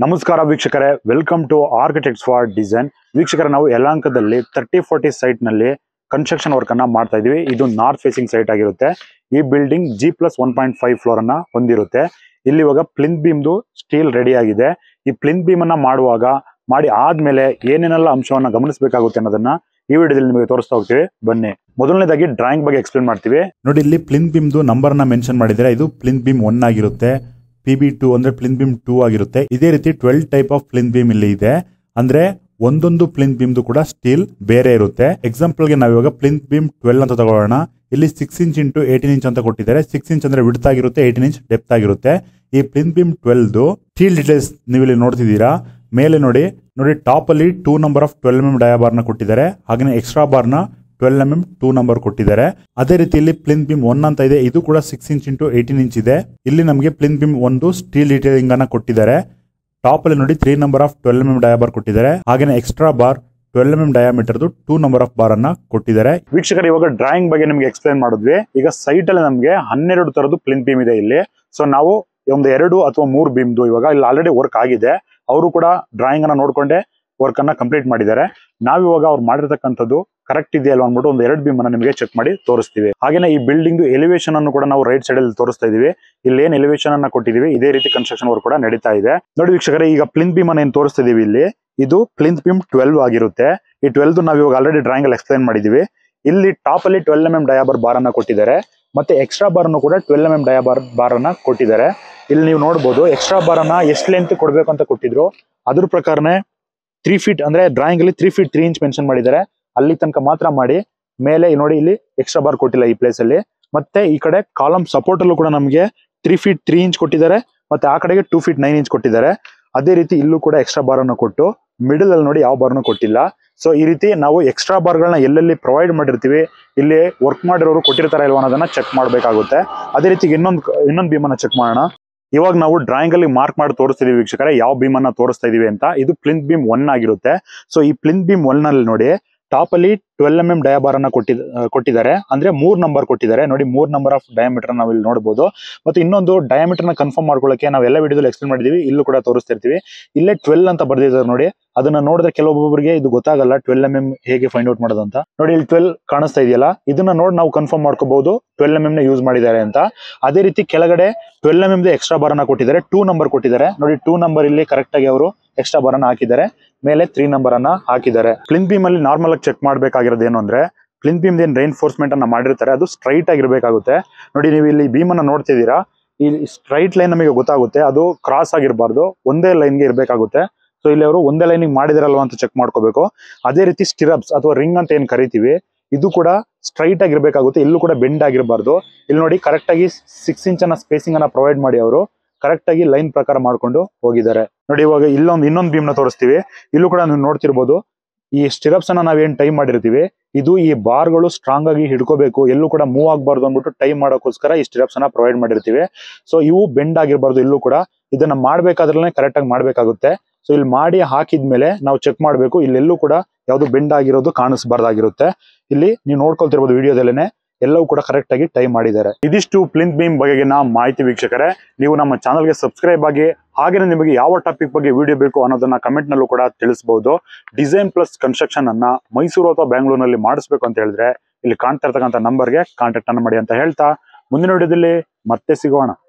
ನಮಸ್ಕಾರ ವೀಕ್ಷಕರೇ, welcome to architects for design. ವೀಕ್ಷಕರೇ, ನಾವು ಯಲಹಂಕದಲ್ಲಿ 3040 ಸೈಟ್ ನಲ್ಲಿ ಕನ್ಸ್ಟ್ರಕ್ಷನ್ ವರ್ಕ್ ಅನ್ನ ಮಾಡ್ತಾ ಇದೀವಿ. ಇದು ನಾರ್ತ್ ಫೇಸಿಂಗ್ ಸೈಟ್ ಆಗಿರುತ್ತೆ. ಈ ಬಿಲ್ಡಿಂಗ್ G+1.5 ಫ್ಲೋರ್ ಅನ್ನ ಹೊಂದಿರುತ್ತೆ. ಇಲ್ಲಿ ಇವಾಗ ಪ್ಲಿಂತ್ ಬೀಮ್ದು ಸ್ಟೀಲ್ ರೆಡಿ ಆಗಿದೆ. ಈ ಪ್ಲಿಂತ್ ಬೀಮ್ ಅನ್ನ ಮಾಡಿ ಆದ್ಮೇಲೆ ಏನೇನೆಲ್ಲ ಅಂಶವನ್ನ ಗಮನಿಸಬೇಕಾಗುತ್ತೆ ಅನ್ನೋದನ್ನ ಈ ವಿಡಿಯೋದಲ್ಲಿ ನಿಮಗೆ ತೋರಿಸ್ತಾ ಹೋಗ್ತೀವಿ. ಬನ್ನಿ. ಮೊದಲನೇದಾಗಿ ಡ್ರಾಯಿಂಗ್ ಬಗ್ಗೆ ಎಕ್ಸ್ಪ್ಲೇನ್ ಮಾಡ್ತೀವಿ. ನೋಡಿ, ಇಲ್ಲಿ ಪ್ಲಿಂತ್ ಬೀಮ್ದು ನಂಬರ್ ನ ಮೆನ್ಷನ್ ಮಾಡಿದ್ರೆ ಇದು ಪ್ಲಿಂತ್ ಬೀಮ್ 1 ಆಗಿರುತ್ತೆ. PB2 ಅಂದ್ರೆ ಪ್ಲಿಂತ್ ಬೀಮ್ 2 ಆಗಿರುತ್ತೆ. ಇದೇ ರೀತಿ 12 ಟೈಪ್ ಆಫ್ ಪ್ಲಿಂತ್ ಬೀಮ್ ಇಲ್ಲಿ ಇದೆ. ಅಂದ್ರೆ ಒಂದೊಂದು ಪ್ಲಿಂತ್ ಬೀಮ್ದು ಕೂಡ ಸ್ಟೀಲ್ ಬೇರೆ ಇರುತ್ತೆ. ಎಕ್ಸಾಂಪಲ್ ಗೆ ನಾವಿವಾಗ ಪ್ಲಿಂತ್ ಬೀಮ್ 12 ಅಂತ ತಗೊಳ್ಳೋಣ. ಇಲ್ಲಿ 6 ಇಂಚ್ ಇಂಟು 18 ಇಂಚ್ ಅಂತ ಕೊಟ್ಟಿದ್ದಾರೆ. 6 ಇಂಚ್ ಅಂದ್ರೆ ವಿಡ್ತ್ ಆಗಿರುತ್ತೆ, 18 ಇಂಚ್ ಡೆಪ್ತ್ ಆಗಿರುತ್ತೆ. ಈ ಪ್ಲಿಂತ್ ಬೀಮ್ 12 ಸ್ಟೀಲ್ ಡೀಟೇಲ್ಸ್ ನೀವು ಇಲ್ಲಿ ನೋಡ್ತಿದ್ದೀರಾ. ಮೇಲೆ ನೋಡಿ ಟಾಪ್ ಅಲ್ಲಿ 2 ನಂಬರ್ ಆಫ್ 12 mm ಡಯಾಬಾರ್ ನ ಕೊಟ್ಟಿದ್ದಾರೆ. ಹಾಗೆ ಎಕ್ಸ್ಟ್ರಾ ಬಾರ್ ನ 12 mm 2 ನಂಬರ್ ಕೊಟ್ಟಿದ್ದಾರೆ. ಅದೇ ರೀತಿ ಇಲ್ಲಿ ಪ್ಲಿಂತ್ ಬೀಮ್ 1 ಅಂತ ಇದೆ. ಇದು ಕೂಡ 6 ಇಂಚ್ ಇಂಟು 18 ಇಂಚ್ ಇದೆ. ಇಲ್ಲಿ ನಮಗೆ ಪ್ಲಿಂತ್ ಬೀಮ್ 1 ಸ್ಟೀಲ್ ಡೀಟೇಲಿಂಗ್ ಅನ್ನ ಕೊಟ್ಟಿದ್ದಾರೆ. ಟಾಪ್ ಅಲ್ಲಿ ನೋಡಿ 3 ನಂಬರ್ ಆಫ್ 12 mm ಡಯಾಬಾರ್ ಕೊಟ್ಟಿದ್ದಾರೆ. ಹಾಗೆ extra bar 12 mm diameter 2 number of bar ಅನ್ನ ಕೊಟ್ಟಿದ್ದಾರೆ. ವೀಕ್ಷಕರು, ಇವಾಗ ಡ್ರಾಯಿಂಗ್ ಬಗ್ಗೆ ನಿಮಗೆ ಎಕ್ಸ್ಪ್ಲೈನ್ ಮಾಡಿದ್ವಿ. ಈಗ ಸೈಟ್ ಅಲ್ಲಿ ನಮಗೆ 12 ತರದ್ದು ಪ್ಲಿಂತ್ ಬೀಮ್ ಇದೆ ಇಲ್ಲಿ. ಸೊ ನಾವು ಒಂದು 2 ಅಥವಾ 3 ಬೀಮ್ದು ಇವಾಗ ಇಲ್ಲಿ ಆಲ್ರೆಡಿ ವರ್ಕ್ ಆಗಿದೆ. ಅವರು ಕೂಡ ಡ್ರಾಯಿಂಗ್ ಅನ್ನ ನೋಡ್ಕೊಂಡೆ ವರ್ಕ್ ಅನ್ನ ಕಂಪ್ಲೀಟ್ ಮಾಡಿದ್ದಾರೆ. ನಾವಿವಾಗ ಅವ್ರು ಮಾಡಿರ್ತಕ್ಕಂಥದ್ದು ಕರೆಕ್ಟ್ ಇದೆಯಲ್ಲ ಅಂದ್ಬಿಟ್ಟು ಒಂದು 2 ಬೀಮ್ ಅನ್ನ ನಿಮಗೆ ಚೆಕ್ ಮಾಡಿ ತೋರಿಸ್ತೀವಿ. ಹಾಗೇನೆ ಈ ಬಿಲ್ಡಿಂಗ್ ಎಲಿವೇಶನ್ ಅನ್ನು ಕೂಡ ನಾವು ರೈಟ್ ಸೈಡ್ ಅಲ್ಲಿ ತೋರಿಸ್ತಾ ಇದೀವಿ. ಇಲ್ಲಿ ಏನ್ ಎಲಿವೇಶನ್ ಅನ್ನ ಕೊಟ್ಟಿದೀವಿ, ಇದೇ ರೀತಿ ಕನ್ಸ್ಟ್ರಕ್ಷನ್ ವರ್ಕ್ ಕೂಡ ನಡೀತಾ ಇದೆ. ನೋಡಿ ವೀಕ್ಷಕರೇ, ಈಗ ಪ್ಲಿಂತ್ ಬೀಮ್ ಅನ್ನ ಏನ್ ತೋರಿಸ್ತಾ ಇದೀವಿ ಇಲ್ಲಿ, ಇದು ಪ್ಲಿಂತ್ ಬೀಮ್ 12 ಆಗಿರುತ್ತೆ. ಈ 12 ನಾವು ಇವಾಗ ಆಲ್ರೆಡಿ ಡ್ರಾಯಿಂಗ್ ಅಲ್ಲಿ ಎಕ್ಸ್ಪ್ಲೈನ್ ಮಾಡಿದೀವಿ. ಇಲ್ಲಿ ಟಾಪ್ ಅಲ್ಲಿ 12 mm ಡಯಾಬಾರ್ ಬಾರ್ ಅನ್ನ ಕೊಟ್ಟಿದ್ದಾರೆ. ಮತ್ತೆ ಎಕ್ಸ್ಟ್ರಾ ಬಾರ್ ಅನ್ನು ಕೂಡ 12 mm ಡಯಾಬಾರ್ ಬಾರ್ ಅನ್ನ ಕೊಟ್ಟಿದ್ದಾರೆ. ಇಲ್ಲಿ ನೀವು ನೋಡಬಹುದು ಎಕ್ಸ್ಟ್ರಾ ಬಾರ್ ಅನ್ನ ಎಷ್ಟು ಲೆಂತ್ ಕೊಡ್ಬೇಕು ಅಂತ ಕೊಟ್ಟಿದ್ರು. ಅದ್ರ ಪ್ರಕಾರನೇ 3 ಫೀಟ್ ಅಂದ್ರೆ ಡ್ರಾಯಿಂಗ್ ಅಲ್ಲಿ 3 ಫೀಟ್ 3 ಇಂಚ್ ಮೆನ್ಷನ್ ಮಾಡಿದ್ದಾರೆ. ಅಲ್ಲಿ ತನಕ ಮಾತ್ರ ಮಾಡಿ ಮೇಲೆ ನೋಡಿ ಇಲ್ಲಿ ಎಕ್ಸ್ಟ್ರಾ ಬಾರ್ ಕೊಟ್ಟಿಲ್ಲ ಈ ಪ್ಲೇಸ್ ಅಲ್ಲಿ. ಮತ್ತೆ ಈ ಕಡೆ ಕಾಲಮ್ ಸಪೋರ್ಟ್ ಅಲ್ಲೂ ಕೂಡ ನಮಗೆ 3 ಫೀಟ್ 3 ಇಂಚ್ ಕೊಟ್ಟಿದ್ದಾರೆ. ಮತ್ತೆ ಆ ಕಡೆಗೆ 2 ಫೀಟ್ 9 ಇಂಚ್ ಕೊಟ್ಟಿದ್ದಾರೆ. ಅದೇ ರೀತಿ ಇಲ್ಲೂ ಕೂಡ ಎಕ್ಸ್ಟ್ರಾ ಬಾರ್ ಅನ್ನು ಕೊಟ್ಟು ಮಿಡಲ್ ಅಲ್ಲಿ ನೋಡಿ ಯಾವ ಬಾರ್ನು ಕೊಟ್ಟಿಲ್ಲ. ಸೊ ಈ ರೀತಿ ನಾವು ಎಕ್ಸ್ಟ್ರಾ ಬಾರ್ ಗಳನ್ನ ಎಲ್ಲೆಲ್ಲಿ ಪ್ರೊವೈಡ್ ಮಾಡಿರ್ತೀವಿ, ಇಲ್ಲಿ ವರ್ಕ್ ಮಾಡಿರೋರು ಕೊಟ್ಟಿರ್ತಾರ ಇಲ್ವಾ ಅನ್ನೋದನ್ನ ಚೆಕ್ ಮಾಡ್ಬೇಕಾಗುತ್ತೆ. ಅದೇ ರೀತಿ ಇನ್ನೊಂದು ಬೀಮ್ ಅನ್ನ ಚೆಕ್ ಮಾಡೋಣ. ಇವಾಗ ನಾವು ಡ್ರಾಯಿಂಗ್ ಅಲ್ಲಿ ಮಾರ್ಕ್ ಮಾಡಿ ತೋರಿಸ್ತಿದೀವಿ ವೀಕ್ಷಕರೇ, ಯಾವ ಬೀಮ್ ಅನ್ನ ತೋರಿಸ್ತಾ ಇದೀವಿ ಅಂತ. ಇದು ಪ್ಲಿಂತ್ ಬೀಮ್ 1 ಆಗಿರುತ್ತೆ. ಸೊ ಈ ಪ್ಲಿಂತ್ ಬೀಮ್ 1 ನಲ್ಲಿ ನೋಡಿ ಟಾಪ್ ಅಲ್ಲಿ 12 mm ಡಯಾಬಾರ್ ಅನ್ನ ಕೊಟ್ಟಿದ್ದಾರೆ. ಅಂದ್ರೆ 3 ನಂಬರ್ ಕೊಟ್ಟಿದ್ದಾರೆ. ನೋಡಿ 3 ನಂಬರ್ ಆಫ್ ಡಯಾಮೀಟರ್ ನಾವು ಇಲ್ಲಿ ನೋಡಬಹುದು. ಮತ್ತೆ ಇನ್ನೊಂದು ಡಯಾಮೀಟರ್ ನ ಕನ್ಫರ್ಮ್ ಮಾಡ್ಕೊಳ್ಳಕ್ಕೆ ನಾವು ಎಲ್ಲ ವಿಡಿಯೋದಲ್ಲಿ ಎಕ್ಸ್ಪ್ಲೇನ್ ಮಾಡಿದೀವಿ. ಇಲ್ಲೂ ಕೂಡ ತೋರಿಸ್ತಿರ್ತೀವಿ. ಇಲ್ಲೇ 12 ಅಂತ ಬರ್ದಿದ್ದಾರೆ ನೋಡಿ. ಅದನ್ನ ನೋಡಿದ್ರೆ ಕೆಲವೊಬ್ಬರಿಗೆ ಇದು ಗೊತ್ತಾಗಲ್ಲ 12 mm ಹೇಗೆ ಫೈಂಡ್ ಔಟ್ ಮಾಡೋದು ಅಂತ. ನೋಡಿ ಇಲ್ಲಿ 12 ಕಾಣಿಸ್ತಾ ಇದೆಯಲ್ಲ, ಇದನ್ನ ನೋಡಿ ನಾವು ಕನ್ಫರ್ಮ್ ಮಾಡ್ಕೋಬಹುದು 12 mm ನ ಯೂಸ್ ಮಾಡಿದ್ದಾರೆ ಅಂತ. ಅದೇ ರೀತಿ ಕೆಳಗಡೆ 12 mm ಎಕ್ಸ್ಟ್ರಾ ಬಾರ್ ಅನ್ನ ಕೊಟ್ಟಿದ್ದಾರೆ. 2 ನಂಬರ್ ಕೊಟ್ಟಿದ್ದಾರೆ. ನೋಡಿ 2 ನಂಬರ್ ಇಲ್ಲಿ ಕರೆಕ್ಟ್ ಆಗಿ ಅವರು ಎಕ್ಸ್ಟ್ರಾ ಬಾರ್ ಅನ್ನ ಹಾಕಿದ್ದಾರೆ. ಮೇಲೆ 3 ನಂಬರ್ ಅನ್ನ ಹಾಕಿದ್ದಾರೆ. ಪ್ಲಿಂತ್ ಬೀಮ್ ಅಲ್ಲಿ ನಾರ್ಮಲ್ ಆಗಿ ಚೆಕ್ ಮಾಡ್ಬೇಕಾಗಿರೋದು ಏನು ಅಂದ್ರೆ, ಪ್ಲಿಂತ್ ಬೀಮ್ ಏನ್ ರೈನ್ಫೋರ್ಸ್ಮೆಂಟ್ ಅನ್ನ ಮಾಡಿರ್ತಾರೆ ಅದು ಸ್ಟ್ರೈಟ್ ಆಗಿರ್ಬೇಕಾಗುತ್ತೆ. ನೋಡಿ ನೀವು ಇಲ್ಲಿ ಬೀಮ್ ಅನ್ನ ನೋಡ್ತಿದ್ದೀರಾ, ಈ ಸ್ಟ್ರೈಟ್ ಲೈನ್ ನಮಗೆ ಗೊತ್ತಾಗುತ್ತೆ, ಅದು ಕ್ರಾಸ್ ಆಗಿರಬಾರ್ದು, ಒಂದೇ ಲೈನ್ಗೆ ಇರ್ಬೇಕಾಗುತ್ತೆ. ಸೊ ಇಲ್ಲಿ ಅವರು ಒಂದೇ ಲೈನಿಗೆ ಮಾಡಿದಿರಲ್ವಾ ಅಂತ ಚೆಕ್ ಮಾಡ್ಕೋಬೇಕು. ಅದೇ ರೀತಿ ಸ್ಟಿರಪ್ಸ್ ಅಥವಾ ರಿಂಗ್ ಅಂತ ಏನ್ ಕರಿತೀವಿ, ಇದು ಕೂಡ ಸ್ಟ್ರೈಟ್ ಆಗಿರ್ಬೇಕಾಗುತ್ತೆ. ಇಲ್ಲೂ ಕೂಡ ಬೆಂಡ್ ಆಗಿರಬಾರ್ದು. ಇಲ್ಲಿ ನೋಡಿ ಕರೆಕ್ಟ್ ಆಗಿ 6 ಇಂಚ್ ಅನ್ನ ಸ್ಪೇಸಿಂಗ್ ಅನ್ನ ಪ್ರೊವೈಡ್ ಮಾಡಿ ಅವರು ಕರೆಕ್ಟ್ ಆಗಿ ಲೈನ್ ಪ್ರಕಾರ ಮಾಡ್ಕೊಂಡು ಹೋಗಿದ್ದಾರೆ. ನೋಡಿ ಇವಾಗ ಇನ್ನೊಂದು ಬೀಮ್ ನ ತೋರಿಸ್ತೀವಿ. ಇಲ್ಲೂ ಕೂಡ ನೀವು ನೋಡ್ತಿರ್ಬೋದು, ಈ ಸ್ಟಿರಪ್ಸ್ ಅನ್ನ ನಾವೇನ್ ಟೈ ಮಾಡಿರ್ತೀವಿ, ಇದು ಈ ಬಾರ್ ಗಳು ಸ್ಟ್ರಾಂಗ್ ಆಗಿ ಹಿಡ್ಕೋಬೇಕು, ಎಲ್ಲೂ ಕೂಡ ಮೂವ್ ಆಗಬಾರ್ದು ಅಂದ್ಬಿಟ್ಟು ಟೈ ಮಾಡೋಕ್ಕೋಸ್ಕರ ಈ ಸ್ಟಿರಪ್ಸ್ ಅನ್ನ ಪ್ರೊವೈಡ್ ಮಾಡಿರ್ತೀವಿ. ಸೊ ಇವು ಬೆಂಡ್ ಆಗಿರಬಾರ್ದು. ಇಲ್ಲೂ ಕೂಡ ಇದನ್ನ ಮಾಡ್ಬೇಕಾದ್ರೇ ಕರೆಕ್ಟ್ ಆಗಿ ಮಾಡ್ಬೇಕಾಗುತ್ತೆ. ಸೊ ಇಲ್ಲಿ ಮಾಡಿ ಹಾಕಿದ್ಮೇಲೆ ನಾವು ಚೆಕ್ ಮಾಡ್ಬೇಕು, ಇಲ್ಲೆಲ್ಲೂ ಕೂಡ ಯಾವ್ದು ಬೆಂಡ್ ಆಗಿರೋದು ಕಾಣಿಸಬಾರ್ದಾಗಿರುತ್ತೆ. ಇಲ್ಲಿ ನೀವು ನೋಡ್ಕೊಳ್ತಿರ್ಬೋದು ವಿಡಿಯೋದಲ್ಲೇನೆ ಎಲ್ಲವೂ ಕೂಡ ಕರೆಕ್ಟ್ ಆಗಿ ಟೈ ಮಾಡಿದ್ದಾರೆ. ಇದಿಷ್ಟು ಪ್ಲಿಂತ್ ಬೀಮ್ ಬಗೆಗಿನ ಮಾಹಿತಿ ವೀಕ್ಷಕರೇ. ನೀವು ನಮ್ಮ ಚಾನಲ್ಗೆ ಸಬ್ಸ್ಕ್ರೈಬ್ ಆಗಿ, ಹಾಗೆ ನಿಮಗೆ ಯಾವ ಟಾಪಿಕ್ ಬಗ್ಗೆ ವಿಡಿಯೋ ಬೇಕು ಅನ್ನೋದನ್ನ ಕಮೆಂಟ್ ನಲ್ಲೂ ಕೂಡ ತಿಳಿಸಬಹುದು. ಡಿಸೈನ್ ಪ್ಲಸ್ ಕನ್ಸ್ಟ್ರಕ್ಷನ್ ಅನ್ನ ಮೈಸೂರು ಅಥವಾ ಬೆಂಗಳೂರಿನಲ್ಲಿ ಮಾಡಿಸ್ಬೇಕು ಅಂತ ಹೇಳಿದ್ರೆ ಇಲ್ಲಿ ಕಾಣ್ತಾ ಇರ್ತಕ್ಕಂಥ ನಂಬರ್ಗೆ ಕಾಂಟ್ಯಾಕ್ಟ್ ಅನ್ನ ಮಾಡಿ ಅಂತ ಹೇಳ್ತಾ ಮುಂದಿನ ವಿಡಿಯೋದಲ್ಲಿ ಮತ್ತೆ ಸಿಗೋಣ.